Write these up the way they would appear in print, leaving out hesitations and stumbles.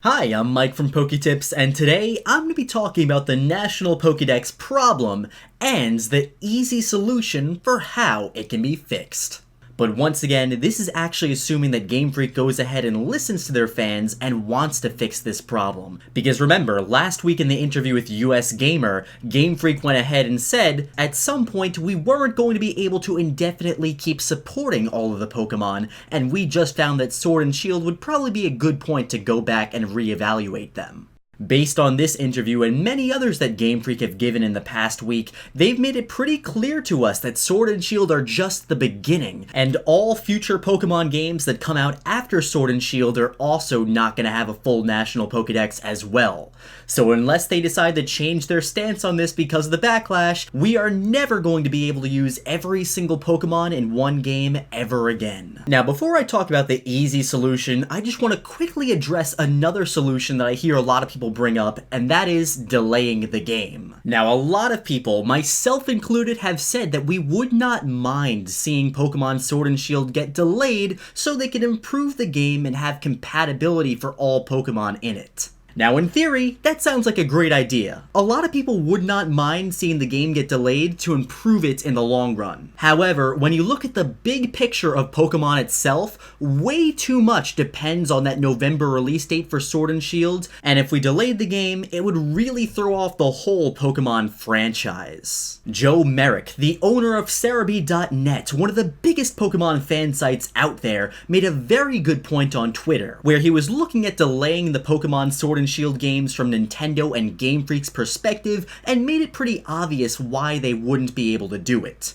Hi, I'm Mike from PokeTips, and today I'm going to be talking about the National Pokédex problem and the easy solution for how it can be fixed. But once again, this is actually assuming that GameFreak goes ahead and listens to their fans and wants to fix this problem. Because remember, last week in the interview with US Gamer, GameFreak went ahead and said, at some point we weren't going to be able to indefinitely keep supporting all of the Pokemon, and we just found that Sword and Shield would probably be a good point to go back and reevaluate them. Based on this interview and many others that GameFreak have given in the past week, they've made it pretty clear to us that Sword and Shield are just the beginning, and all future Pokemon games that come out after Sword and Shield are also not going to have a full National Pokédex as well. So unless they decide to change their stance on this because of the backlash, we are never going to be able to use every single Pokemon in one game ever again. Now, before I talk about the easy solution, I just want to quickly address another solution that I hear a lot of people bring up, and that is delaying the game. Now, a lot of people, myself included, have said that we would not mind seeing Pokemon Sword and Shield get delayed so they can improve the game and have compatibility for all Pokemon in it. Now, in theory, that sounds like a great idea. A lot of people would not mind seeing the game get delayed to improve it in the long run. However, when you look at the big picture of Pokemon itself, way too much depends on that November release date for Sword and Shield, and if we delayed the game, it would really throw off the whole Pokemon franchise. Joe Merrick, the owner of Cerebi.net, one of the biggest Pokemon fan sites out there, made a very good point on Twitter, where he was looking at delaying the Pokemon Sword and Shield games from Nintendo and Game Freak's perspective and made it pretty obvious why they wouldn't be able to do it.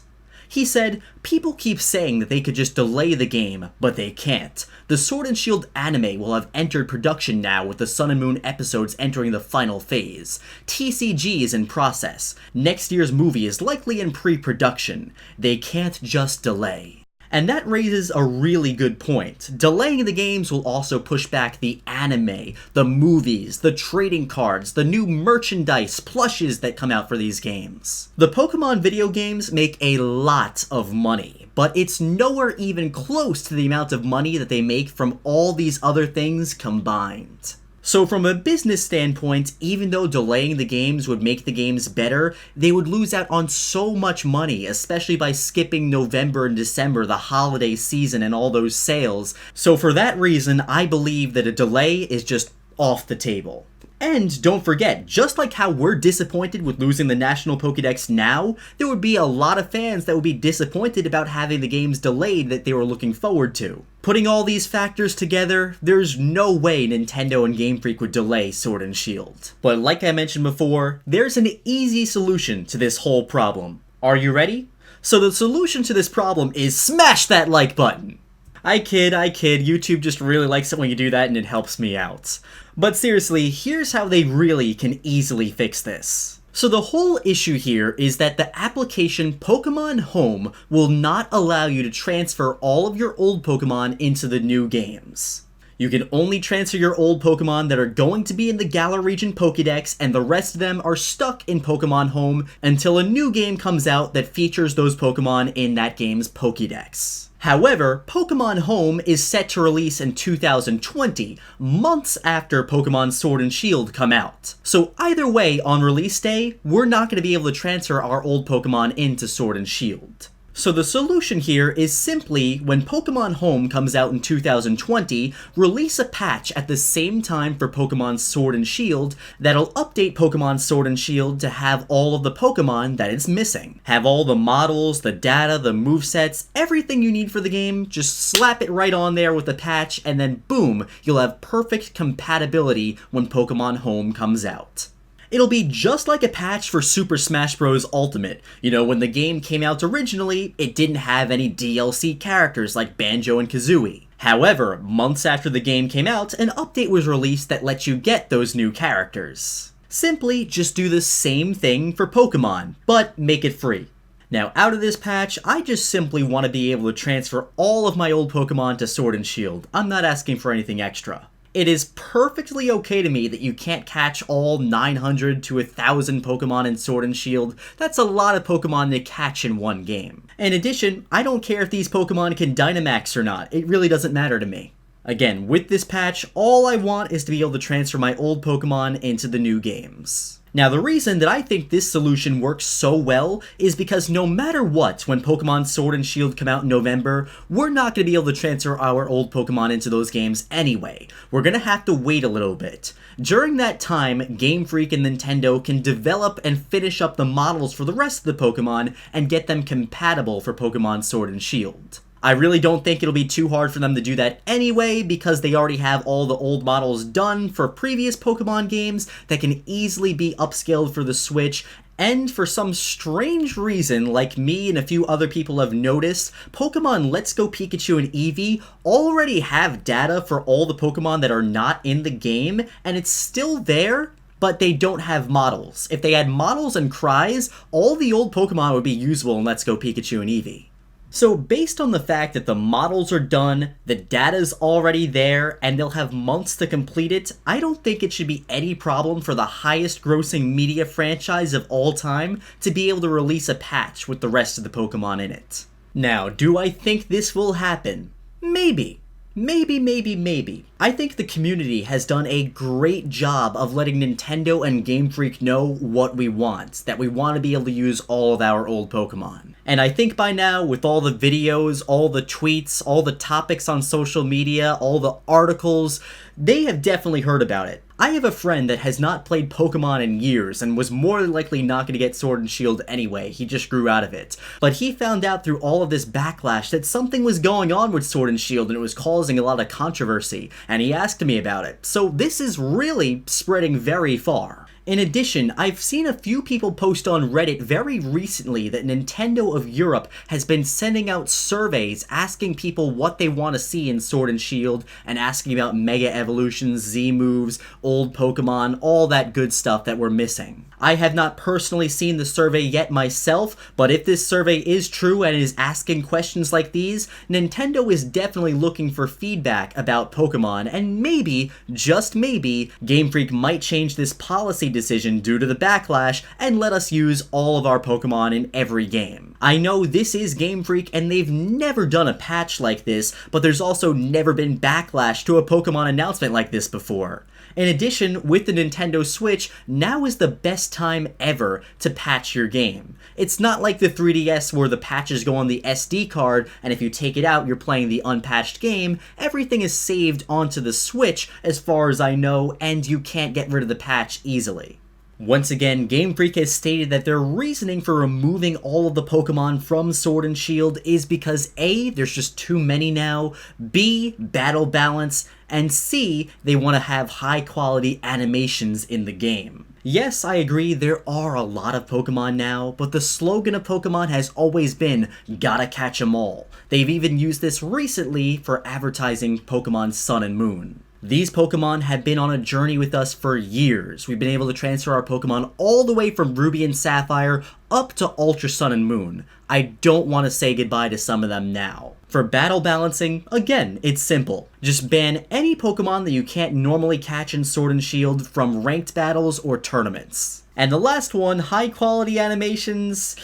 He said, people keep saying that they could just delay the game, but they can't. The Sword and Shield anime will have entered production now with the Sun and Moon episodes entering the final phase. TCG is in process. Next year's movie is likely in pre-production. They can't just delay. And that raises a really good point. Delaying the games will also push back the anime, the movies, the trading cards, the new merchandise, plushes that come out for these games. The Pokemon video games make a lot of money, but it's nowhere even close to the amount of money that they make from all these other things combined. So from a business standpoint, even though delaying the games would make the games better, they would lose out on so much money, especially by skipping November and December, the holiday season and all those sales. So for that reason, I believe that a delay is just off the table. And don't forget, just like how we're disappointed with losing the National Pokédex now, there would be a lot of fans that would be disappointed about having the games delayed that they were looking forward to. Putting all these factors together, there's no way Nintendo and Game Freak would delay Sword and Shield. But like I mentioned before, there's an easy solution to this whole problem. Are you ready? So the solution to this problem is smash that like button! I kid, YouTube just really likes it when you do that and it helps me out. But seriously, here's how they really can easily fix this. So the whole issue here is that the application Pokemon Home will not allow you to transfer all of your old Pokemon into the new games. You can only transfer your old Pokemon that are going to be in the Galar Region Pokédex, and the rest of them are stuck in Pokemon Home until a new game comes out that features those Pokemon in that game's Pokédex. However, Pokemon Home is set to release in 2020, months after Pokemon Sword and Shield come out. So either way, on release day, we're not going to be able to transfer our old Pokemon into Sword and Shield. So the solution here is simply, when Pokemon Home comes out in 2020, release a patch at the same time for Pokemon Sword and Shield that'll update Pokemon Sword and Shield to have all of the Pokemon that it's missing. Have all the models, the data, the movesets, everything you need for the game, just slap it right on there with the patch, and then boom, you'll have perfect compatibility when Pokemon Home comes out. It'll be just like a patch for Super Smash Bros. Ultimate. You know, when the game came out originally, it didn't have any DLC characters like Banjo and Kazooie. However, months after the game came out, an update was released that lets you get those new characters. Simply just do the same thing for Pokemon, but make it free. Now, out of this patch, I just simply want to be able to transfer all of my old Pokemon to Sword and Shield. I'm not asking for anything extra. It is perfectly okay to me that you can't catch all 900 to 1,000 Pokemon in Sword and Shield. That's a lot of Pokemon to catch in one game. In addition, I don't care if these Pokemon can Dynamax or not. It really doesn't matter to me. Again, with this patch, all I want is to be able to transfer my old Pokemon into the new games. Now, the reason that I think this solution works so well is because no matter what, when Pokemon Sword and Shield come out in November, we're not going to be able to transfer our old Pokemon into those games anyway. We're going to have to wait a little bit. During that time, GameFreak and Nintendo can develop and finish up the models for the rest of the Pokemon and get them compatible for Pokemon Sword and Shield. I really don't think it'll be too hard for them to do that anyway, because they already have all the old models done for previous Pokemon games that can easily be upscaled for the Switch. And for some strange reason, like me and a few other people have noticed, Pokemon Let's Go Pikachu and Eevee already have data for all the Pokemon that are not in the game, and it's still there, but they don't have models. If they had models and cries, all the old Pokemon would be usable in Let's Go Pikachu and Eevee. So based on the fact that the models are done, the data's already there, and they'll have months to complete it, I don't think it should be any problem for the highest grossing media franchise of all time to be able to release a patch with the rest of the Pokemon in it. Now, do I think this will happen? Maybe. Maybe. I think the community has done a great job of letting Nintendo and Game Freak know what we want, that we want to be able to use all of our old Pokemon. And I think by now, with all the videos, all the tweets, all the topics on social media, all the articles, they have definitely heard about it. I have a friend that has not played Pokemon in years and was more than likely not going to get Sword and Shield anyway, he just grew out of it. But he found out through all of this backlash that something was going on with Sword and Shield and it was causing a lot of controversy, and he asked me about it. So this is really spreading very far. In addition, I've seen a few people post on Reddit very recently that Nintendo of Europe has been sending out surveys asking people what they want to see in Sword and Shield and asking about Mega Evolutions, Z-moves, old Pokemon, all that good stuff that we're missing. I have not personally seen the survey yet myself, but if this survey is true and is asking questions like these, Nintendo is definitely looking for feedback about Pokemon, and maybe, just maybe, Game Freak might change this policy decision due to the backlash and let us use all of our Pokemon in every game. I know this is Game Freak and they've never done a patch like this, but there's also never been backlash to a Pokemon announcement like this before. In addition, with the Nintendo Switch, now is the best time ever to patch your game. It's not like the 3DS where the patches go on the SD card, and if you take it out, you're playing the unpatched game. Everything is saved onto the Switch, as far as I know, and you can't get rid of the patch easily. Once again, Game Freak has stated that their reasoning for removing all of the Pokemon from Sword and Shield is because A, there's just too many now, B, battle balance, and C, they want to have high quality animations in the game. Yes, I agree, there are a lot of Pokemon now, but the slogan of Pokemon has always been, gotta catch 'em all. They've even used this recently for advertising Pokemon Sun and Moon. These Pokemon have been on a journey with us for years. We've been able to transfer our Pokemon all the way from Ruby and Sapphire up to Ultra Sun and Moon. I don't want to say goodbye to some of them now. For battle balancing, again, it's simple. Just ban any Pokemon that you can't normally catch in Sword and Shield from ranked battles or tournaments. And the last one, high quality animations,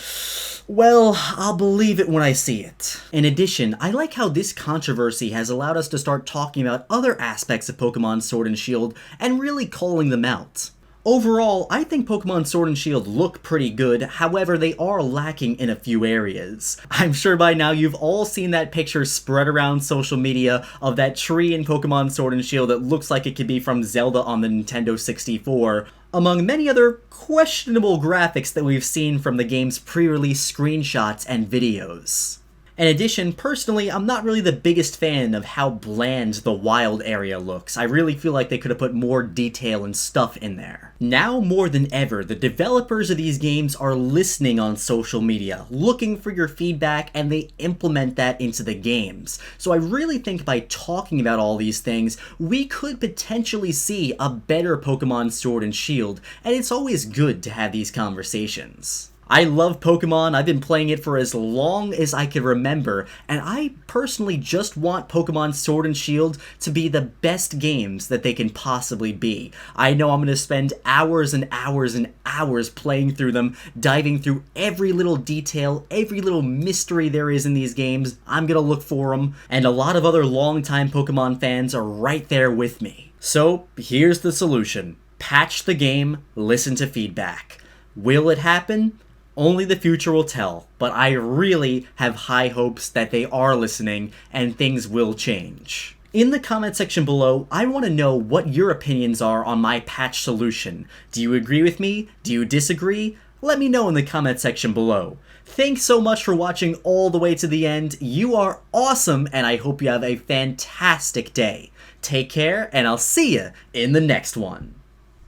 well, I'll believe it when I see it. In addition, I like how this controversy has allowed us to start talking about other aspects of Pokemon Sword and Shield and really calling them out. Overall, I think Pokemon Sword and Shield look pretty good, however they are lacking in a few areas. I'm sure by now you've all seen that picture spread around social media of that tree in Pokemon Sword and Shield that looks like it could be from Zelda on the Nintendo 64, among many other questionable graphics that we've seen from the game's pre-release screenshots and videos. In addition, personally, I'm not really the biggest fan of how bland the wild area looks. I really feel like they could have put more detail and stuff in there. Now more than ever, the developers of these games are listening on social media, looking for your feedback, and they implement that into the games. So I really think by talking about all these things, we could potentially see a better Pokemon Sword and Shield, and it's always good to have these conversations. I love Pokemon, I've been playing it for as long as I can remember, and I personally just want Pokemon Sword and Shield to be the best games that they can possibly be. I know I'm going to spend hours and hours and hours playing through them, diving through every little detail, every little mystery there is in these games. I'm going to look for them, and a lot of other longtime Pokemon fans are right there with me. So here's the solution. Patch the game, listen to feedback. Will it happen? Only the future will tell, but I really have high hopes that they are listening and things will change. In the comment section below, I want to know what your opinions are on my patch solution. Do you agree with me? Do you disagree? Let me know in the comment section below. Thanks so much for watching all the way to the end. You are awesome, and I hope you have a fantastic day. Take care, and I'll see you in the next one.